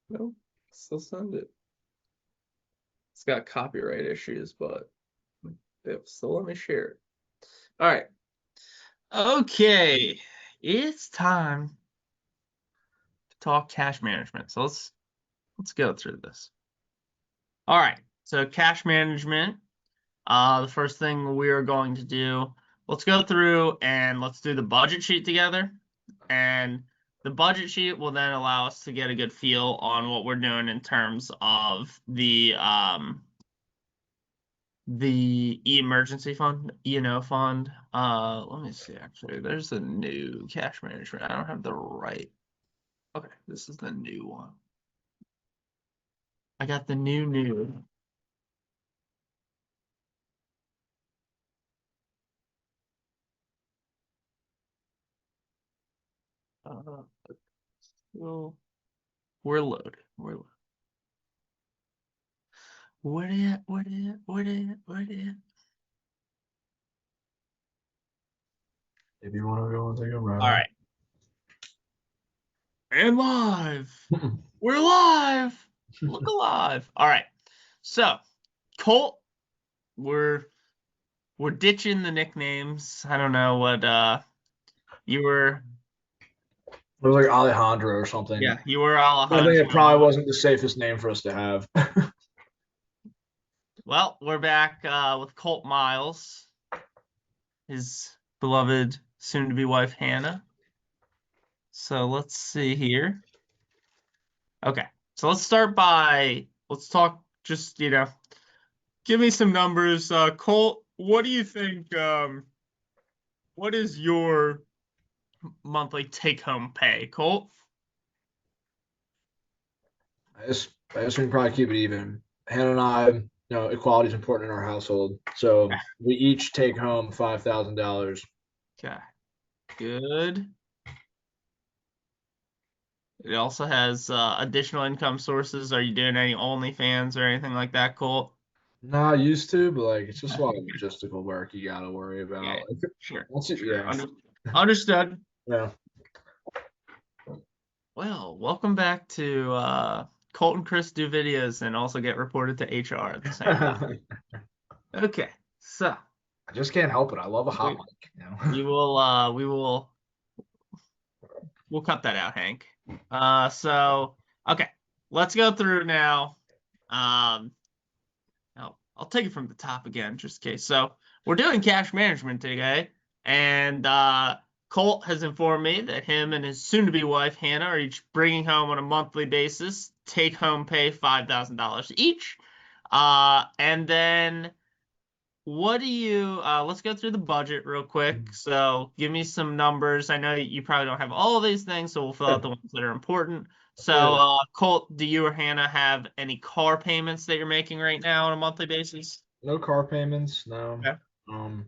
No, still send it. It's got copyright issues, but they'll still let me share it. All right. Okay. It's time to talk cash management. So let's go through this. All right. So cash management. The first thing we are going to do, let's go through and let's do the budget sheet together. And the budget sheet will then allow us to get a good feel on what we're doing in terms of the emergency fund, fund. Let me see, actually. There's a new cash management. I don't have the right. Okay, this is the new one. I got the new. Uh, well, we're loaded. We're loaded. What it? What it? What it? What it? If you want to go and take a ride. All right. And live. We're live. Look alive. All right. So, Colt, we're ditching the nicknames. I don't know what you were. It was like Alejandro or something. Yeah, you were I think Alejandro. it probably wasn't the safest name for us to have. Well, we're back with Colt Miles, his beloved soon-to-be wife Hannah. So let's see here. Okay, so let's start by let's talk. Just give me some numbers. Colt, what do you think? What is your monthly take-home pay, Colt? I guess we can probably keep it even. Hannah and I, equality is important in our household, so we each take home $5,000. Okay, good. It also has additional income sources. Are you doing any OnlyFans or anything like that, Colt? Not used to, but like it's just a lot of logistical work you got to worry Yeah, about. sure. Yeah, Understood. yeah. Well, welcome back to Colt and Chris do videos and also get reported to HR at the same time. Okay, so I just can't help it. I love a hot mic. we'll cut that out, Hank. So okay, let's go through now. I'll take it from the top again, just in case. So we're doing cash management today, and Colt has informed me that him and his soon-to-be wife Hannah are each bringing home on a monthly basis take-home pay $5,000 each. And then what do you? Let's go through the budget real quick. So give me some numbers. I know you probably don't have all of these things, so we'll fill out the ones that are important. So, Yeah. Colt, do you or Hannah have any car payments that you're making right now on a monthly basis? No car payments. No. Okay. Um,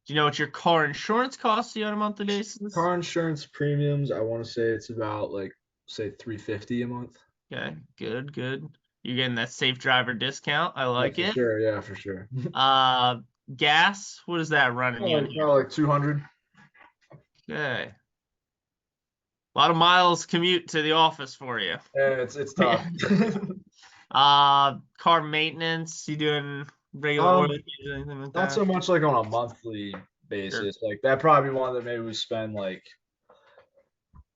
Do you know what your car insurance costs you on a monthly basis? Car insurance premiums. I want to say it's about like say 350 a month. Okay, good, good. You're getting that safe driver discount. I Yeah, like for it. sure. Yeah, for sure. Uh, Gas, what is that running you in here? Probably like 200. Okay. A lot of miles commute to the office for you. Yeah, it's tough. Car maintenance, you doing regular oil um, change or anything like Not that? so much like on a monthly Sure. basis. Like that probably one that maybe we spend like.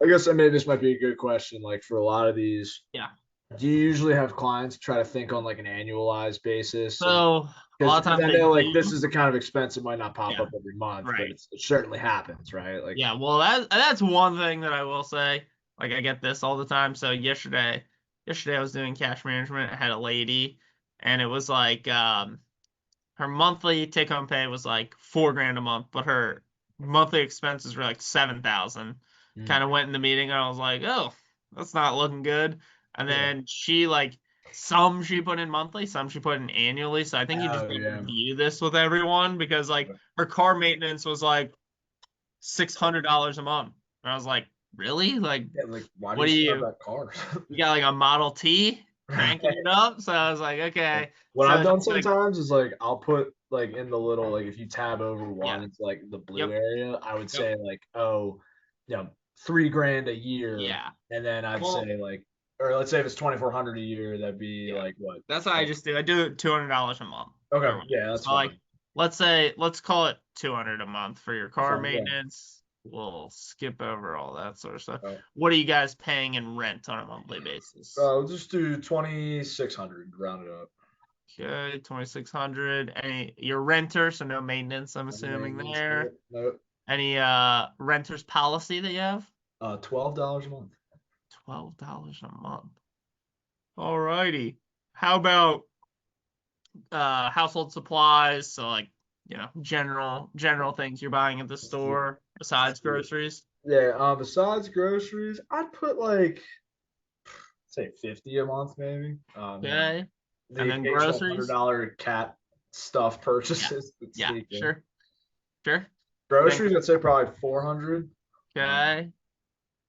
I guess maybe this might be a good question. Like for a lot of these, Yeah. do you usually have clients try to think on like an annualized basis? And So a lot because of times I they know like this do. is the kind of expense that might not pop Yeah. up every month, but Right. it certainly happens, right? Like Yeah. Well, that's one thing that I will say. Like I get this all the time. So yesterday I was doing cash management. I had a lady, and it was like her monthly take home pay was like 4 grand a month, but her monthly expenses were like 7,000. mm, Kind of went in the meeting and I was like, oh, that's not looking good. And yeah. then she like some she put in monthly, some she put in annually. So I think you just Oh like yeah. review this with everyone because like her car maintenance was like $600 a month. And I was like, really? Like, Yeah, like why do what you do still have you? that car? You got like a Model T cranking it up? So I was like, okay. What I've So done she's like, sometimes is like I'll put like in the little like if you tab over yeah, one, it's like the blue yep, area. I would yep, say like, oh, 3 grand a year, yeah. and then I'd Well, say like or let's say if it's 2,400 a year, that'd be Yeah. like what? That's what I just do. I do $200 a month per Okay, month. yeah, that's So like, fine. let's call it 200 a month for your That's car fine. Yeah. maintenance. We'll skip over all that sort of stuff. Uh, What are you guys paying in rent on a monthly basis? we'll just do 2,600, round it up. Okay, 2,600. Any your renter, so no maintenance, I'm No assuming maintenance. there. Nope. Nope. Any renter's policy that you have? $12 a month. $12 a month. Alrighty. How about household supplies? So like, general things you're buying at the store besides groceries. Yeah. Besides groceries, I'd put like say 50 a month maybe. Okay. The And then occasional hundred groceries. dollar cat stuff Yeah. purchases that Yeah, sneak in. sure. Sure. Then Groceries, I'd say probably 400. okay.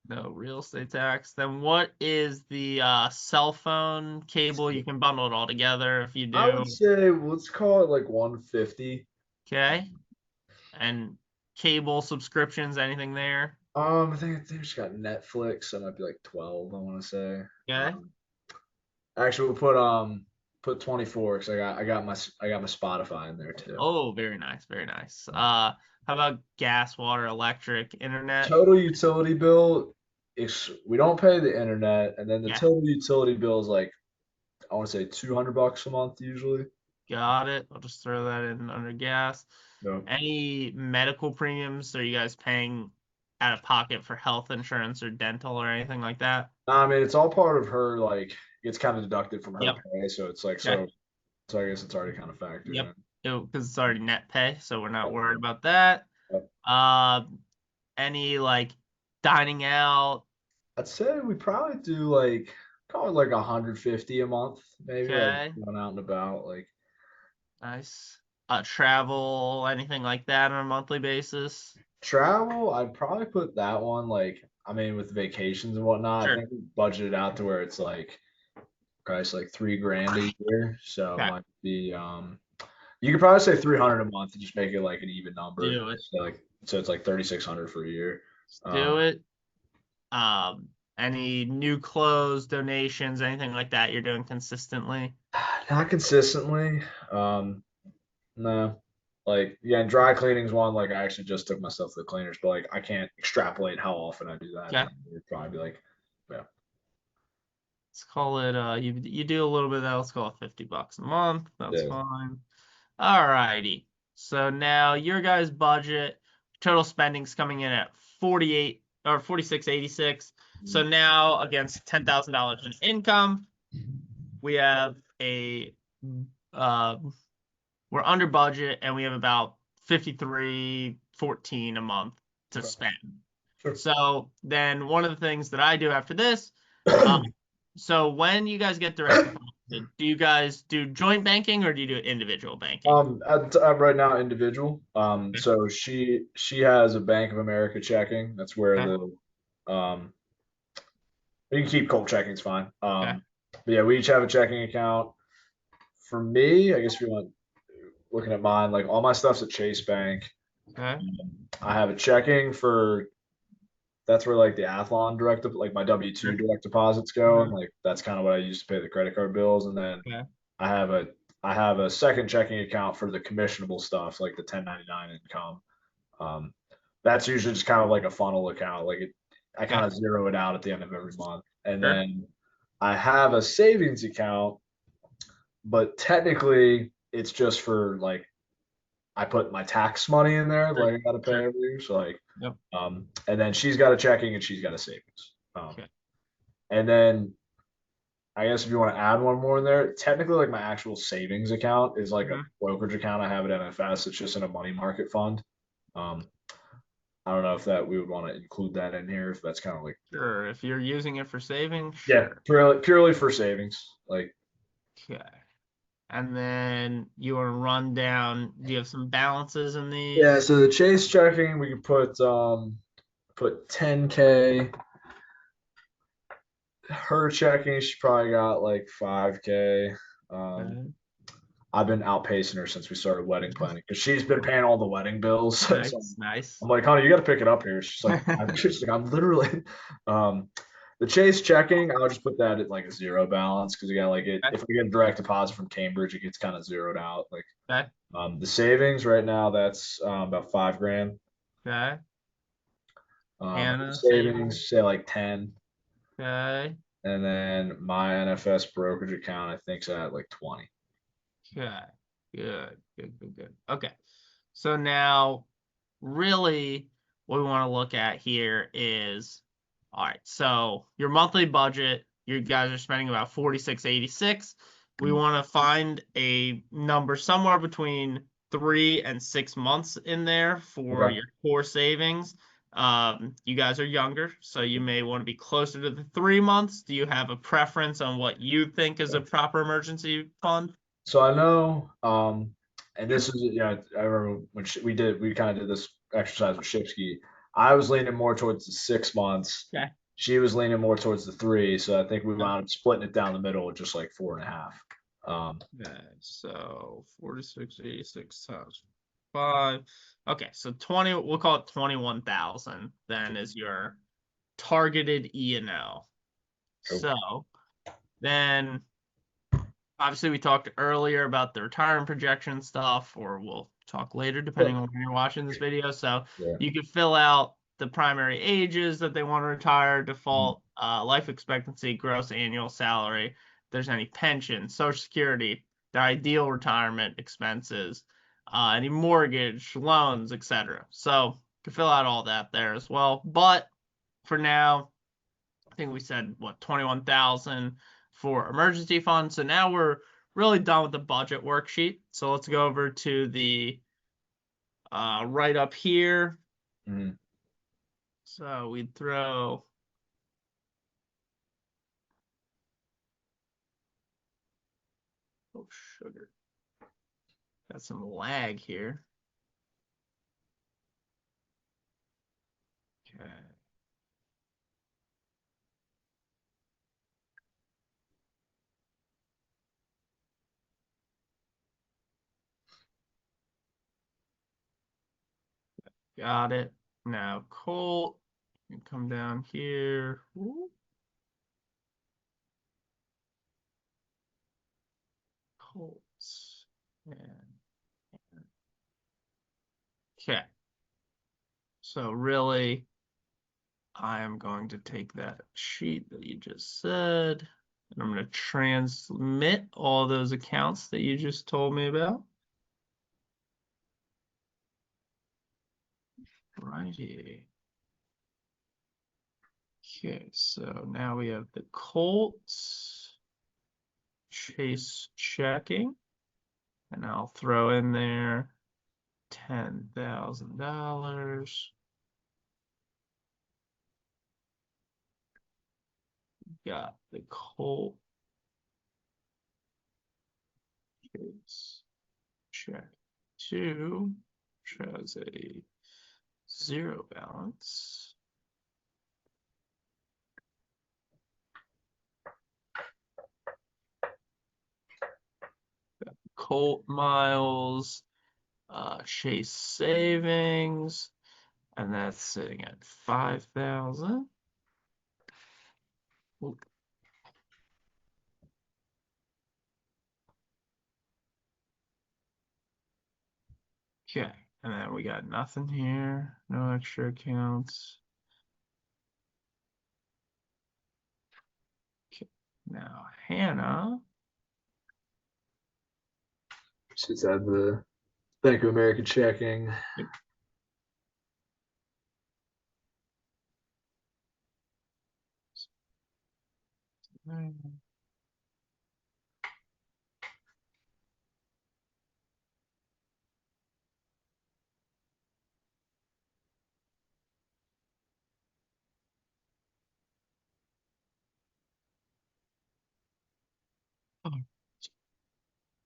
No real estate tax. Then what is the cell phone cable? You can bundle it all together if you I would do. say let's call it like 150. Okay. And cable subscriptions, anything there? I think they just got Netflix. That might be like 12. I want to say. Okay. Actually, we'll put 24 because I got my Spotify in there too. Oh, very nice, very nice. How about gas, water, electric, internet? Total utility bill is we don't pay the internet, and then the Yeah, total utility bill is like I want to say $200 a month usually. got it. I'll just throw that in under gas. No, Any medical premiums? Are you guys paying out of pocket for health insurance or dental or anything like that? I mean it's all part of her like it's kind of deducted from her Yep. pay, so it's like Okay. so I guess it's already kind of factored Yep. in. Because it's already net pay, so we're not Yep, worried about that. yep. Uh, any like dining out? I'd say we probably do like call it like 150 a month, maybe like Okay. going out and about. Like Nice. Travel, anything like that on a monthly basis? travel, I'd probably put that one like I mean with vacations and whatnot. I Sure. think we budgeted out to where it's like price like 3 grand a year. So it Okay. might be you could probably say 300 a month and just make it like an even number. Do it. So it's like 3,600 for a year. Do Um, it. Um, any new clothes, donations, anything like that you're doing consistently? not consistently. No. Like yeah, and dry cleaning's one. Like I actually just took myself to the cleaners, but like I can't extrapolate how often I do that. Okay. It'd probably be like, yeah, Let's call it you do a little bit of that, let's call it $50 a month. That's yeah. fine. Alrighty. So now your guys' budget, total spending's coming in at 48 or 46.86. So now against $10,000 in income, we have uh we're under budget and we have about 53.14 a month to Okay. spend. Sure. So then one of the things that I do after this, uh, so when you guys get direct deposit, do you guys do joint banking or do you do individual banking? Right now individual. So she has a Bank of America checking. That's where Okay. um you can keep Colt checking's fine. Okay. But yeah, we each have a checking account. For me, I guess if you want looking at mine, like all my stuff's at Chase Bank. Okay. I have a checking for that's where like the Athlon like my W-2 Sure. direct deposits go, and Mhm. like that's kind of what I use to pay the credit card bills. And then Okay. I have a I have a second checking account for the commissionable stuff, like the 1099 income. Um, that's usually just kind of like a funnel account. I Okay. kind of zero it out at the end of every month. And Sure. then I have a savings account, but technically it's just for like I put my tax money in there, Sure. like I got to pay Sure. every year. So like, Yep. and then she's got a checking and she's got a savings. Okay. And then I guess if you want to add one more in there, technically like my actual savings account is like a Mhm. brokerage account I have at NFS. It's just in a money market fund. Um, I don't know if that we would want to include that in here if that's kind of like Sure. If you're using it for saving, yeah, sure. purely for savings. Like Okay. And then you want to run down, do you have some balances in yeah, these? so the Chase checking we could put 10K. Her checking she probably got like 5K. Um, Okay. I've been outpacing her since we started wedding planning because she's been paying all the wedding bills. So Nice, nice. I'm like, honey, you got to pick it up here. She's like, I'm literally. Um, The Chase checking, I'll just put that at like a zero balance because again, like Okay. if I get a direct deposit from Cambridge, it gets kind of zeroed out. Like Okay. the savings right now, that's about 5 grand. Okay. The Hannah savings. savings, say like 10, Okay. and then my NFS brokerage account, I think's at like 20. Okay. Good. Good. Good. Good. Okay. So now, really, what we want to look at here is, all right. So your monthly budget, you guys are spending about 46.86. We want to find a number somewhere between 3 and 6 months in there for Okay. your core savings. You guys are younger, so you may want to be closer to the 3 months. Do you have a preference on what you think is a proper emergency fund? So I know, and this is, I remember when we kind of did this exercise with Shipsky. I was leaning more towards the 6 months. Okay. She was leaning more towards the three. So I think we Okay. wound up splitting it down the middle at just like 4.5. Okay, so 46.86 times 5. Okay, so 20, we'll call it 21,000 then is your targeted E&O. Cool. So then obviously we talked earlier about the retirement projection stuff, or we'll talk later depending on when you're watching this video. So Yeah. you can fill out the primary ages that they want to retire, default life expectancy, gross annual salary, if there's any pension, Social Security, the ideal retirement expenses, any mortgage, loans, etc. So you can fill out all that there as well. But for now, I think we said what 21,000 for emergency fund. So now we're really done with the budget worksheet. So let's go over to the right up here. Mhm. So we'd throw sugar. Got some lag here. Okay. Got it. Now Colt, you can come down here. Ooh. Colts. And okay. So really, I am going to take that sheet that you just said, and I'm going to transmit all those accounts that you just told me about. Righty. Okay, so now we have the Colts Chase checking, and I'll throw in there $10,000. Got the Colt Chase check 2, which has a 0 balance. Colt miles, Chase savings, and that's sitting at 5,000. Okay, and then we got nothing here, no extra accounts. Okay, now Hannah. Just have the Bank of America checking. Yep.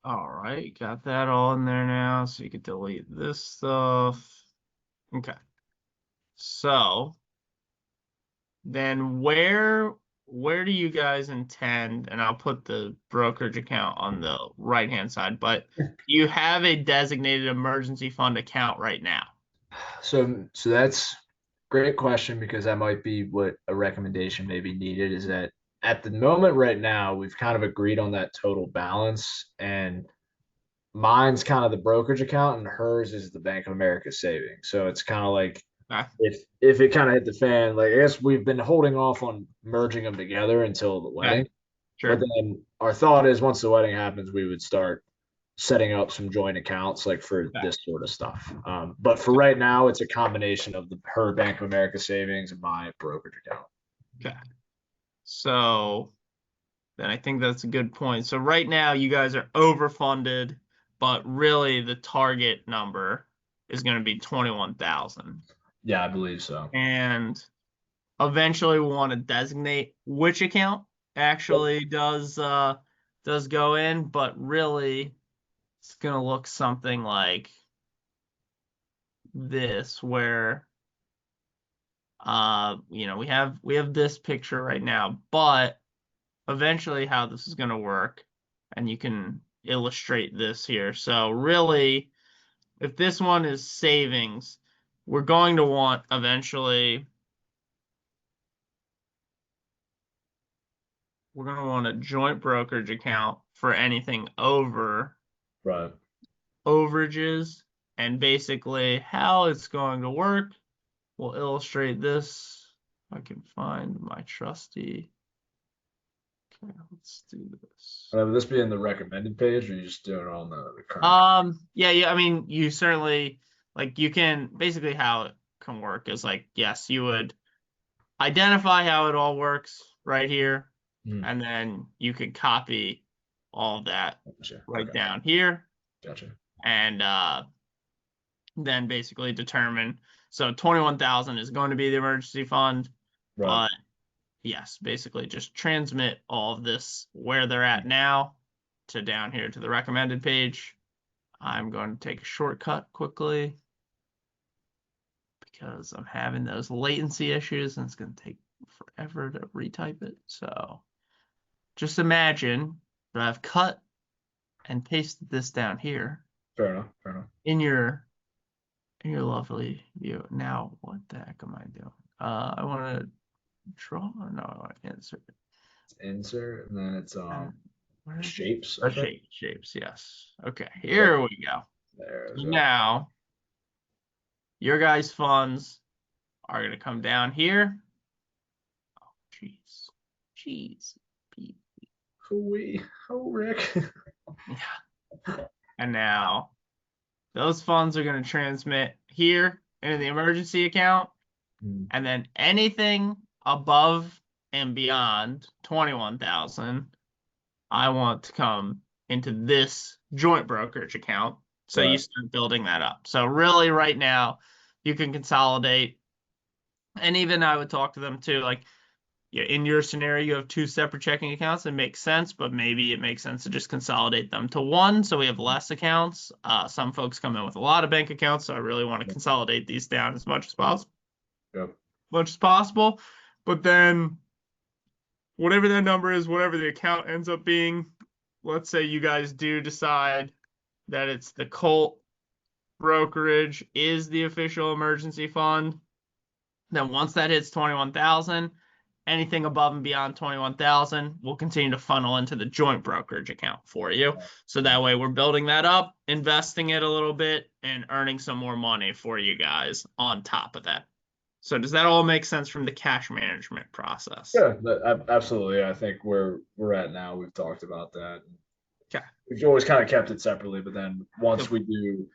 All right, got that all in there now, so you can delete this stuff. Okay, so then where do you guys intend, and I'll put the brokerage account on the right hand side, but you have a designated emergency fund account right now. So that's great question, because that might be what a recommendation may be needed. Is that at the moment right now we've kind of agreed on that total balance, and mine's kind of the brokerage account and hers is the Bank of America savings. So it's kind of like Ah, if it kind of hit the fan, like I guess we've been holding off on merging them together until the okay, wedding. But sure. then our thought is once the wedding happens, we would start setting up some joint accounts like for Okay. this sort of stuff. But for right now, it's a combination of her Bank of America savings and my brokerage account. Okay. So then I think that's a good point. So right now you guys are overfunded, but really the target number is going to be 21,000. Yeah, I believe so. And eventually we want to designate which account Yep. actually does go in, but really it's going to look something like this where we have this picture right now, but eventually how this is going to work, and you can illustrate this here. So really, if this one is savings, we're going to want eventually, we're going to want a joint brokerage account for anything over Right. overages. And basically how it's going to work, we'll illustrate this. If I can find my trusty. Okay, let's do this. Would this be in the recommended page, or you just doing it on the current? Yeah. I mean, you certainly you can basically how it can work is yes, you would identify how it all works right here, Hmm. and then you could copy all of that Gotcha. right Okay. down here, Gotcha. and then basically determine. So 21,000 is going to be the emergency fund, Right. but yes, basically just transmit all of this where they're at now to down here to the recommended page. I'm going to take a shortcut quickly because I'm having those latency issues and it's going to take forever to retype it. So just imagine that I've cut and pasted this down here Fair enough. Fair enough. in your lovely view. Now, what the heck am I doing? I want to draw. No, I want to insert. It's insert, and then it's Where is it? shapes, I Oh, think. shapes. Yes. Okay, Yep. here we go. There's a Now, your guys' funds are going to come down here. Oh, jeez. Jeez. hooey. Oh, Rick. Yeah. And now those funds are going to transmit here into the emergency account. Hmm. And then anything above and beyond 21,000, I want to come into this joint brokerage account. So you Right. start building that up. So really right now you can consolidate. And even I would talk to them too, yeah, in your scenario, you have two separate checking accounts. It makes sense, but maybe it makes sense to just consolidate them to one so we have less accounts. Some folks come in with a lot of bank accounts, so I really want to consolidate these down as much as possible. Yep. But then whatever that number is, whatever the account ends up being, let's say you guys do decide that it's the Colt brokerage is the official emergency fund. Then once that hits 21,000, anything above and beyond 21,000 will continue to funnel into the joint brokerage account for you. So that way we're building that up, investing it a little bit, and earning some more money for you guys on top of that. So does that all make sense from the cash management process? Yeah, absolutely. I think where we're at now, we've talked about that. Okay. We've always kind of kept it separately, but then once Yep. we do,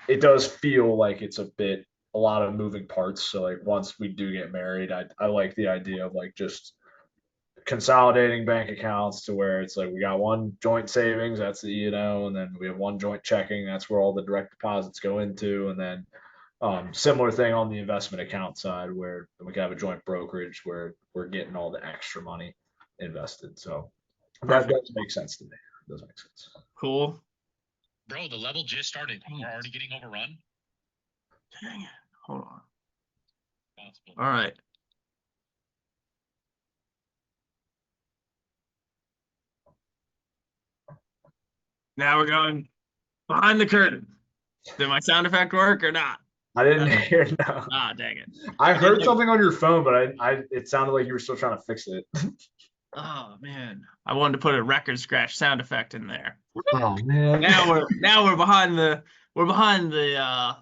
it does feel like it's a lot of moving parts. So like once we do get married, I like the idea of like just consolidating bank accounts to where it's like we got one joint savings, that's the and then we have one joint checking, that's where all the direct deposits go into, and then similar thing on the investment account side where we can have a joint brokerage where we're getting all the extra money invested. So that Perfect. does make sense to me. It does make sense. Cool. Bro, the level just started. We're already getting overrun. Dang it. Hold on. Possible. All right. Now we're going behind the curtain. Did my sound effect work or not? I didn't hear no. Ah, dang it. I didn't heard know- something on your phone, but it sounded like you were still trying to fix it. Oh man, I wanted to put a record scratch sound effect in there. Oh man. Now we're behind the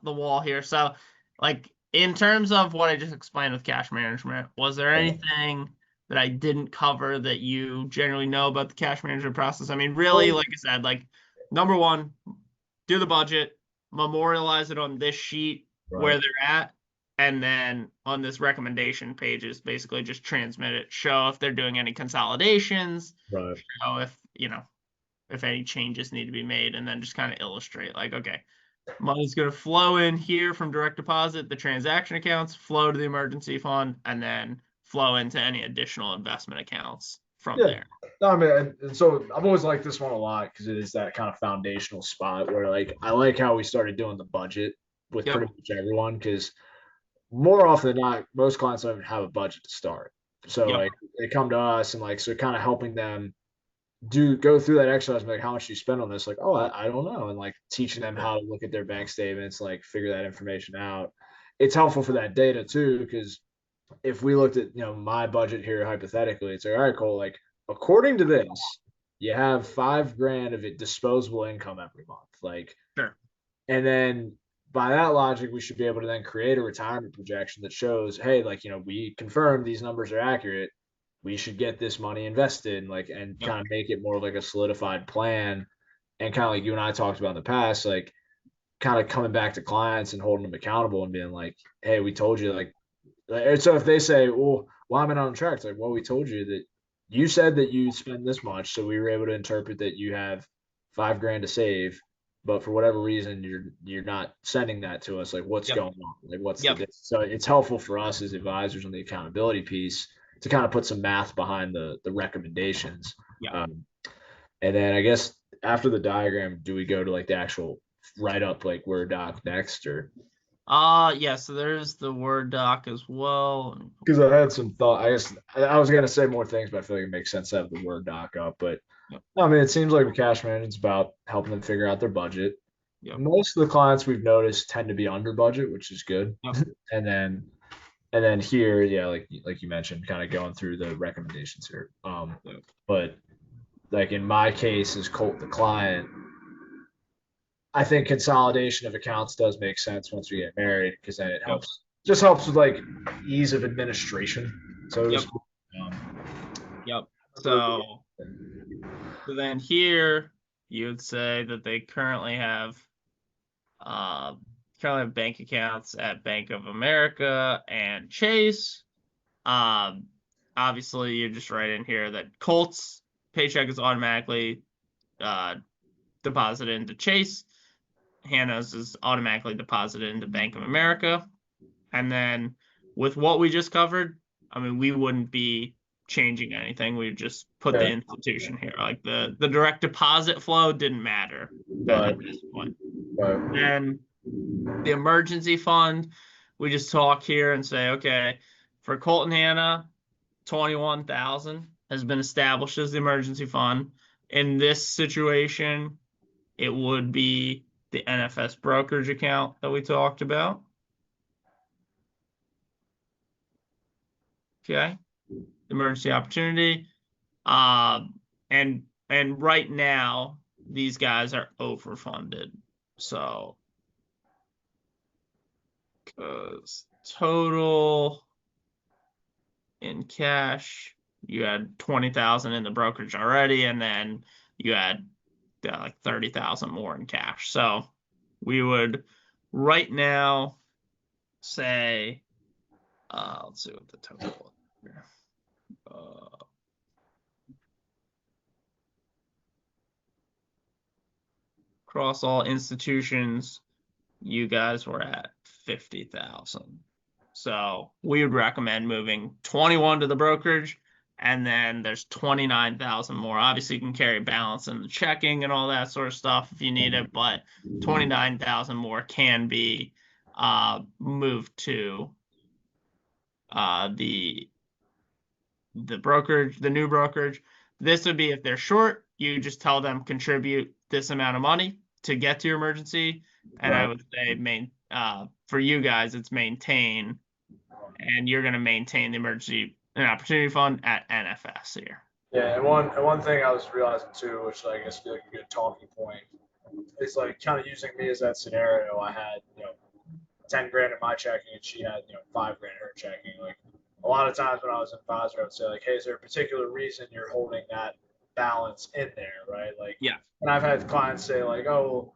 wall here. So, like in terms of what I just explained with cash management, was there anything that I didn't cover that you generally know about the cash management process? I mean, really, like I said, like number one, do the budget, memorialize it on this sheet where Right. they're at, and then on this recommendation pages, basically just transmit it, show if they're doing any consolidations, Right. show if any changes need to be made, and then just kind of illustrate like, okay, money's going to flow in here from direct deposit, the transaction accounts, flow to the emergency fund, and then flow into any additional investment accounts from Yeah. there. No, I mean, and so I've always liked this one a lot because it is that kind of foundational spot where, like, I like how we started doing the budget with Yep. pretty much everyone because more often than not, most clients don't even have a budget to start. So, Yep. like, they come to us and, like, so kind of helping them go through that exercise and be like, how much do you spend on this? Like, oh, I don't know. And, like, teaching them how to look at their bank statements, like, figure that information out. It's helpful for that data too because if we looked at my budget here hypothetically, it's like, all right, Cole, like according to this, you have $5,000 of it disposable income every month, like, Sure. and then by that logic, we should be able to then create a retirement projection that shows, hey, like we confirm these numbers are accurate. We should get this money invested, and like, and Yep. kind of make it more like a solidified plan, and kind of like you and I talked about in the past, like kind of coming back to clients and holding them accountable and being like, hey, we told you, like, and so if they say, well, why am I not on track? It's like, well, we told you that you said that you spend this much, so we were able to interpret that you have $5,000 to save, but for whatever reason you're not sending that to us. Like, what's Yep. going on? Like, what's Yep. the so it's helpful for us as advisors on the accountability piece to kind of put some math behind the recommendations. Yeah. And then I guess after the diagram, do we go to like the actual write up like Word doc next, or? Yeah, so there's the Word doc as well. Because I had some thought. I guess I was gonna say more things, but I feel like it makes sense to have the Word doc up. But Yep. I mean, it seems like with cash management's about helping them figure out their budget. Yep. Most of the clients we've noticed tend to be under budget, which is good. Yep. and then here, yeah, like you mentioned, kind of going through the recommendations here. Yep. But like in my case, as Colt the client, I think consolidation of accounts does make sense once we get married because then it helps. Just helps with like ease of administration. So Yep. Yep. So then here you would say that they currently have bank accounts at Bank of America and Chase. Obviously you just write in here that Colt's paycheck is automatically deposited into Chase. Hannah's is automatically deposited into Bank of America. And then with what we just covered, I mean, we wouldn't be changing anything. We would just put the institution here. Like the direct deposit flow didn't matter at this point. Right. And the emergency fund, we just talk here and say, okay, for Colt and Hannah, 21,000 has been established as the emergency fund. In this situation, it would be the NFS brokerage account that we talked about. Okay. Emergency opportunity. And right now, these guys are overfunded. So, because total in cash, you had 20,000 in the brokerage already, and then you had like 30,000 more in cash. So we would right now say, let's see what the total is here. Across all institutions, you guys were at 50,000. So we would recommend moving 21 to the brokerage, and then there's 29,000 more. Obviously, you can carry balance in the checking and all that sort of stuff if you need it, but 29,000 more can be moved to the brokerage, the new brokerage. This would be if they're short, you just tell them contribute this amount of money to get to your emergency, and I would say for you guys, it's maintain, and you're going to maintain the emergency and opportunity fund at NFS here. Yeah, and one thing I was realizing too, which I guess would be like a good talking point, is like kind of using me as that scenario. I had 10 grand in my checking, and she had 5 grand in her checking. Like a lot of times when I was an advisor, I would say like, hey, is there a particular reason you're holding that balance in there, right? Like, Yeah. And I've had clients say like, oh,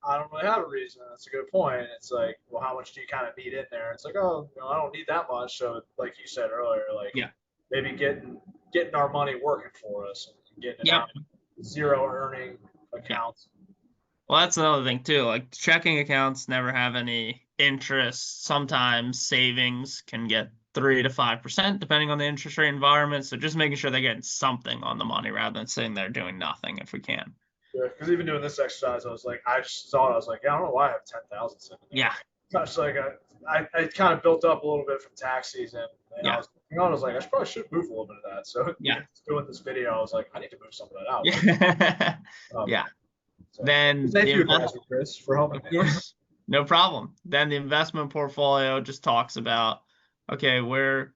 I don't really have a reason. That's a good point. It's like, well, how much do you kind of need in there? It's like, oh, I don't need that much. So, like you said earlier, like, Yeah. maybe getting our money working for us and getting it Yep. out of zero earning accounts. Well, that's another thing too. Like checking accounts never have any interest. Sometimes savings can get 3 to 5% depending on the interest rate environment. So just making sure they're getting something on the money rather than sitting there doing nothing if we can. Yeah, because even doing this exercise, I was like, I just thought I was like, I don't know why I have 10,000 sitting there. Yeah. It's like I kind of built up a little bit from tax season, and Yeah. I was like, I probably should move a little bit of that. So Yeah. doing this video, I was like, I need to move some of that out. Yeah. Yeah. So, Then thank you, invest- Advisor Chris, for helping Of me. course, no problem. Then the investment portfolio just talks about, okay, where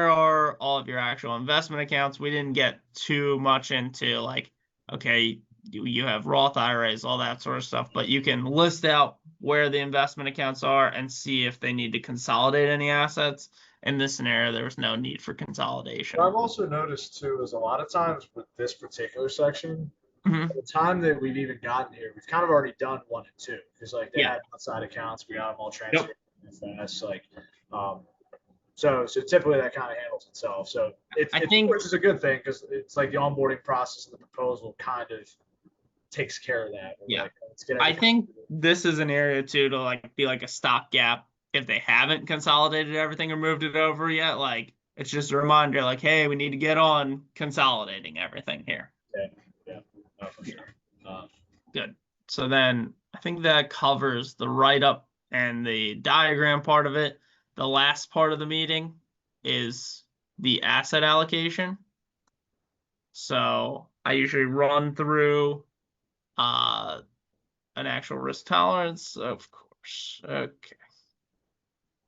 are all of your actual investment accounts? We didn't get too much into like, okay, you have Roth IRAs, all that sort of stuff, but you can list out where the investment accounts are and see if they need to consolidate any assets. In this scenario, there was no need for consolidation. What I've also noticed too is a lot of times with this particular section, Mhm. by the time that we've even gotten here, we've kind of already done 1 and 2 because like they Yeah. had outside accounts, we got them all transferred fast, like so typically that kind of handles itself. So I think- which is a good thing because it's like the onboarding process and the proposal kind of takes care of that. Yeah. Like, let's get I everything- think this is an area too to like be like a stopgap if they haven't consolidated everything or moved it over yet. Like it's just a reminder, like, hey, we need to get on consolidating everything here. Oh, for sure. Good. So then I think that covers the write-up and the diagram part of it. The last part of the meeting is the asset allocation. So I usually run through an actual risk tolerance, of course. Okay.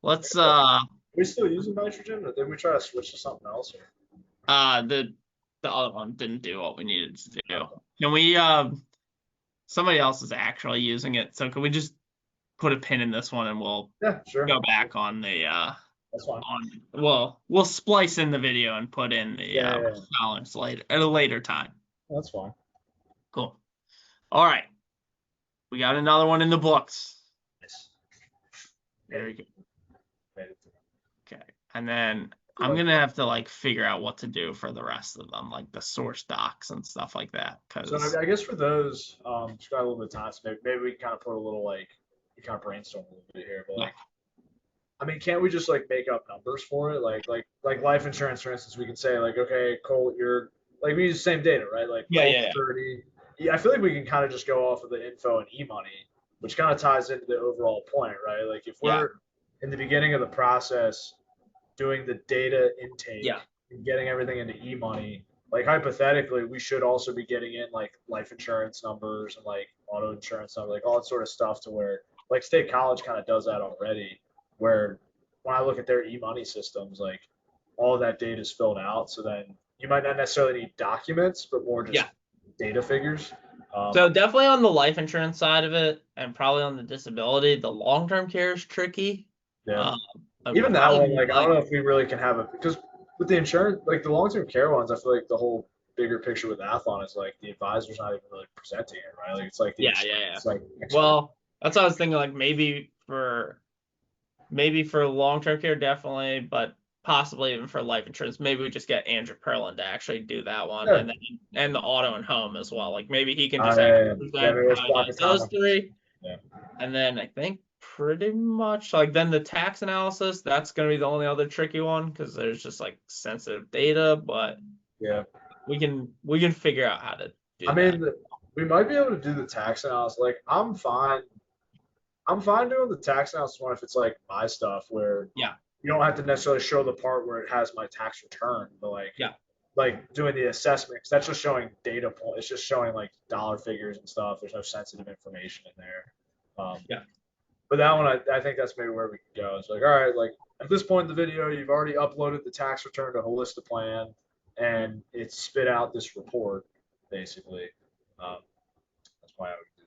Let's Are we still using nitrogen, or did we try to switch to something else? the other one didn't do what we needed to do. Can we somebody else is actually using it, so can we just put a pin in this one and we'll Yeah, sure. go back on the That's fine. we'll splice in the video and put in the Yeah. tolerance later at a later time. That's fine. Cool. All right. We got another one in the books. Nice. Very good. Made it through. Okay. And then I'm gonna have to like figure out what to do for the rest of them, like the source docs and stuff like that. So I guess for those, just got a little bit of time, so maybe we can kind of put a little like we kind of brainstorm a little bit here, but like, I mean, can't we just like make up numbers for it? Like life insurance, for instance, we can say like, okay, Colt, you're like we use the same data, right? Like Yeah. 30. Yeah, I feel like we can kind of just go off of the info and e-money, which kind of ties into the overall point, right? Like if we're in the beginning of the process doing the data intake and getting everything into e-money, like hypothetically, we should also be getting in like life insurance numbers and like auto insurance numbers, like all that sort of stuff to where like State College kind of does that already, where when I look at their e-money systems, like all of that data is filled out. So then you might not necessarily need documents, but more just data figures. So definitely on the life insurance side of it, and probably on the disability, the long-term care is tricky. Yeah. Even that one, like I don't know if we really can have it because with the insurance, like the long-term care ones, I feel like the whole bigger picture with Athlon is like the advisor's not even really presenting it, right? Like it's like the it's like well, that's what I was thinking. Like maybe for long-term care, definitely, but possibly even for life insurance, maybe we just get Andrew Perlin to actually do that one, and the auto and home as well. Like maybe he can just present those three, and then I think pretty much like then the tax analysis, that's gonna be the only other tricky one because there's just like sensitive data, but we can figure out how to do I mean, we might be able to do the tax analysis. Like I'm fine doing the tax analysis one if it's like my stuff where you don't have to necessarily show the part where it has my tax return, but like doing the assessment, because that's just showing data point. It's just showing like dollar figures and stuff. There's no sensitive information in there. But that one, I think that's maybe where we can go. It's like, all right, like at this point in the video, you've already uploaded the tax return to Holista Plan, and it's spit out this report, basically. Um, that's why I would do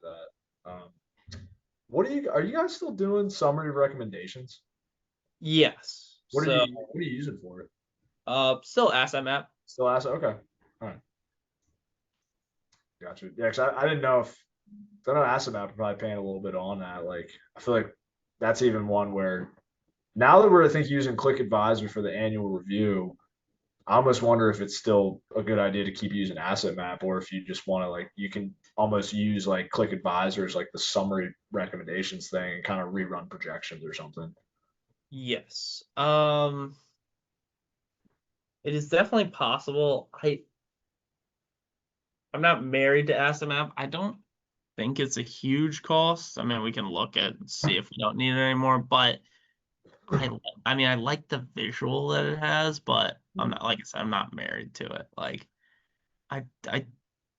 that. Are you guys still doing summary recommendations? Yes. What So are you using for it? still asset map. Still asset? Okay. All right. Gotcha. Yeah, because I didn't know if I know asset map are probably paying a little bit on that. Like I feel like that's even one where now that we're I think using Click Advisor for the annual review, I almost wonder if it's still a good idea to keep using asset map or if you just want to like you can almost use like Click Advisors like the summary recommendations thing and kind of rerun projections or something. Yes. It is definitely possible. I'm not married to asset map. I don't think it's a huge cost. I mean, we can look at and see if we don't need it anymore, but I mean, I like the visual that it has, but I'm not, like I said, I'm not married to it. Like, I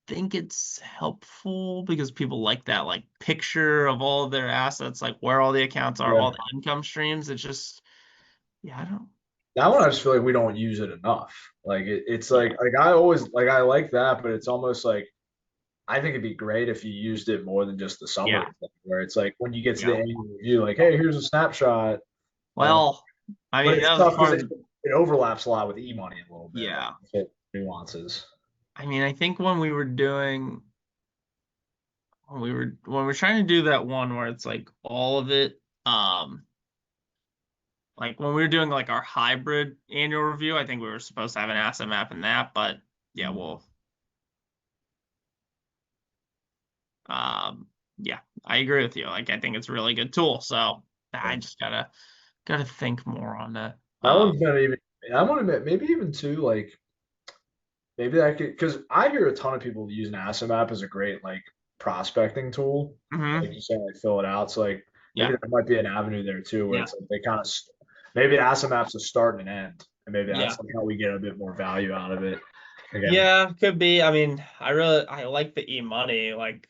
think it's helpful because people like that like picture of all of their assets, like where all the accounts are, Yeah. all the income streams. It's just, yeah, I don't. That one I just feel like we don't use it enough. Like it's Yeah. like I always like I like that, but it's almost like I think it'd be great if you used it more than just the Yeah. summary thing, where it's like when you get to the Yeah. annual review, like, hey, here's a snapshot. Well, I But mean, it's that was tough part because of it overlaps a lot with e-money a little bit, like yeah. fit nuances. I mean, I think when we were trying to do that one where it's like all of it, like when we were doing like our hybrid annual review, I think we were supposed to have an asset map in that, but yeah, well, yeah, I agree with you. Like, I think it's a really good tool. So I just gotta think more on that. That one's not even. I want to admit, maybe even too, like maybe I could because I hear a ton of people using Asset Map as a great like prospecting tool. Like Mhm. you say, like fill it out. So like maybe Yeah, there might be an avenue there too, where yeah, it's like they kind of maybe Asset Map's a start and an end, and maybe yeah. that's like how we get a bit more value out of it. Again, Yeah, could be. I mean, I like the e-money like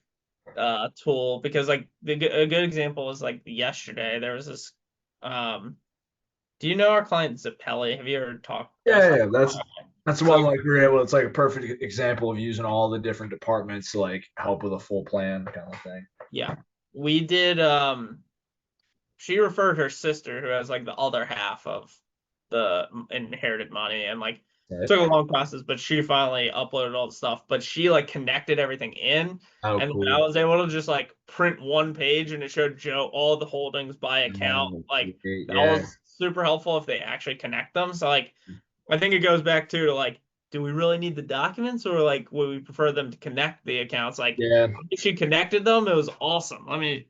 tool because like a good example is like yesterday there was this do you know our client Zappelli? Have you ever talked yeah, yeah, that's the one so like we're able. It's like a perfect example of using all the different departments to like help with a full plan kind of thing. yeah, we did she referred her sister who has like the other half of the inherited money and like Right. took a long process, but she finally uploaded all the stuff, but she like connected everything in Oh, and then I cool. was able to just like print one page and it showed Joe all the holdings by account. Like that Yeah. was super helpful if they actually connect them. So like I think it goes back to like do we really need the documents or like would we prefer them to connect the accounts? Like Yeah. if she connected them, it was awesome. Let me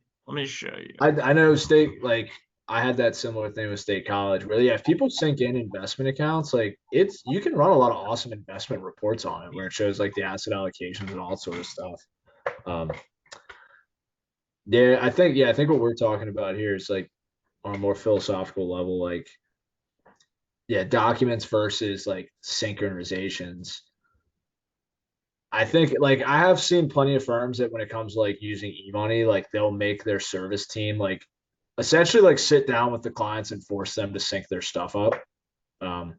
show you. I know state like I had that similar thing with state college where yeah, if people sync in investment accounts, like it's you can run a lot of awesome investment reports on it where it shows like the asset allocations and all sort of stuff. Um, yeah, I think what we're talking about here is like on a more philosophical level, like yeah, documents versus like synchronizations. I think like I have seen plenty of firms that when it comes to like using e-money, like they'll make their service team like essentially like sit down with the clients and force them to sync their stuff up. Um,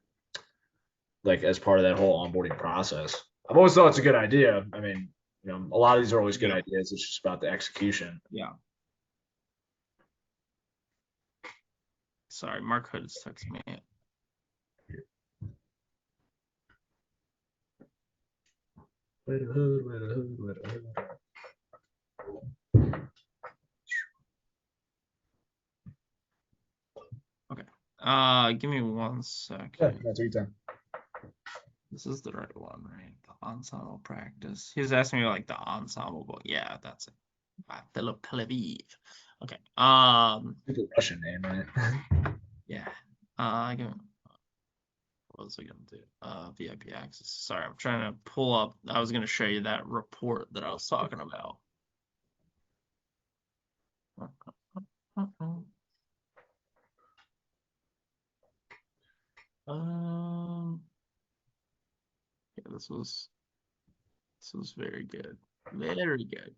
like as part of that whole onboarding process. I've always thought it's a good idea. I mean, a lot of these are always good Yeah. ideas. It's just about the execution. Yeah. Sorry, Mark Hood is texting me. Okay. Give me 1 second. Yeah, that's your time. This is the right one, right? The ensemble practice. He was asking me like the ensemble book. Yeah, that's it. By Philip Televiv. Okay. Super Russian name, right? Yeah. Give me, what was I gonna do? VIP access. Sorry, I'm trying to pull up. I was gonna show you that report that I was talking about. Um, yeah, this was very good. Very good.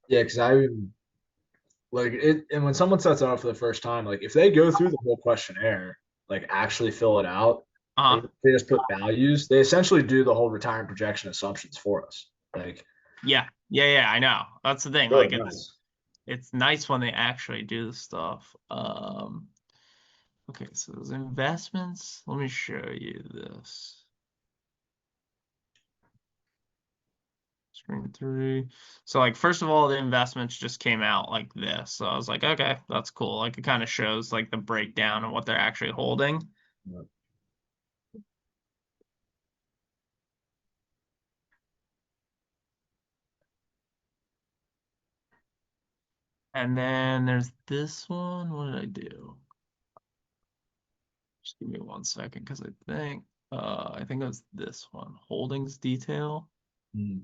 Yeah, because I like it, and when someone sets it up for the first time, like if they go through the whole questionnaire, like actually fill it out, Uh-huh. and they just put values, they essentially do the whole retirement projection assumptions for us. Like, Yeah, I know. That's the thing. really Like nice. it's nice when they actually do the stuff. Okay, so those investments, let me show you this. Screen 3. So like first of all, the investments just came out like this. So I was like, okay, that's cool. Like it kind of shows like the breakdown of what they're actually holding. Yeah. And then there's this one. What did I do? Just give me 1 second because I think it was this one. Holdings detail. Mm.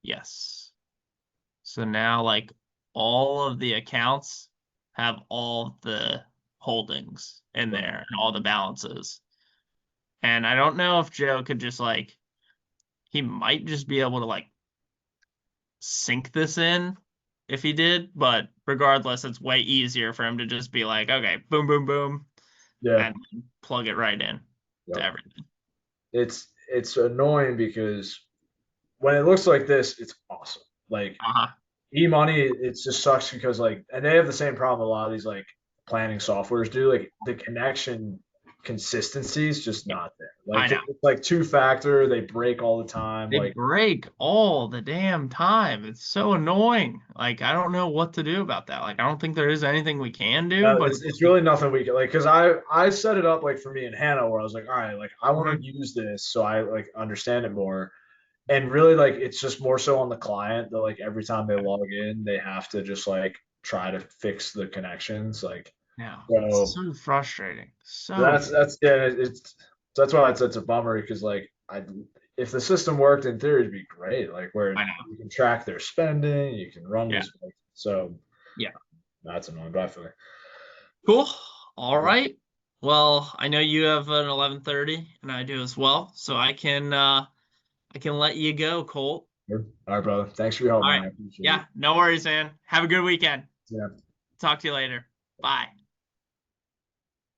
Yes. So now like all of the accounts have all of the holdings in Right. there and all the balances. And I don't know if Joe could just like he might just be able to like sync this in if he did, but regardless, it's way easier for him to just be like, okay, boom, boom, boom, Yeah. and plug it right in to Yep. everything. It's annoying because when it looks like this, it's awesome. Like Uh-huh. e-money, it just sucks because like, and they have the same problem a lot of these like planning softwares do. Like the connection consistency is just Yep. not there. I Like know. it's like two factor, they break all the time. They Like break all the damn time. It's so annoying. Like, I don't know what to do about that. Like, I don't think there is anything we can do, but it's really nothing we can like because I set it up like for me and Hannah where I was like, all right, like I want Mhm. to use this so I like understand it more. And really like it's just more so on the client that like every time they log in, they have to just like try to fix the connections. Like No, it's so so frustrating. So that's yeah, it's that's why it's a bummer because like I if the system worked in theory it'd be great. Like where I know. you can track their spending, you can run Yeah. this so Yeah. that's annoying, but I feel like Cool. All right. Well, I know you have an 11:30 and I do as well, so I can let you go, Colt. all right, brother. Thanks for your help, All man. right. I appreciate it. Yeah, no worries, man. Have a good weekend. Yeah. Talk to you later. Bye.